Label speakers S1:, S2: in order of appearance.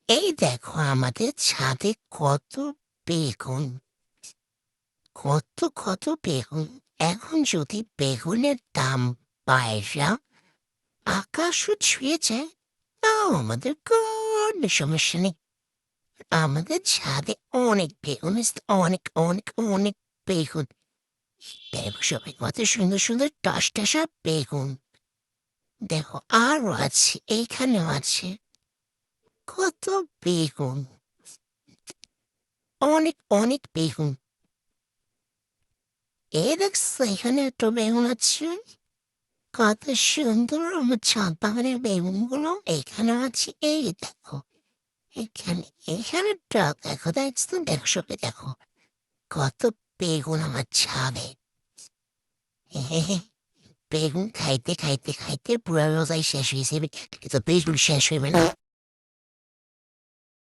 S1: এই দেখো আমাদের ছাদে কত বেগুন, কত কত বেগুন। এখন যদি বেগুনের দাম বাইরা আকাশও ছুঁয়ে যায়, তাও আমাদের কোনো সমস্যা নেই। আমাদের ছাদে অনেক বেগুন আছে, অনেক অনেক অনেক বেগুন। দেখো সবাই কত সুন্দর সুন্দর টসটসা বেগুন। দেখো আরো আছে, এইখানেও আছে কত বেগুন, অনেক অনেক বেগুন। এই দেখছো এখানে একটা বেগুন আছে, কত সুন্দর আমার ছাদ বাগানের বেগুনগুলো এখানে আছে। এই দেখো এখানে, এখানে দেখো, দেখছো, দেখো সবাই দেখো কত বেগুন আমার ছাদে। বেগুন খাইতে খাইতে খাইতে পুরা রোজাই শেষ হয়ে যাবে, কিন্তু বেগুন শেষ হইবে না।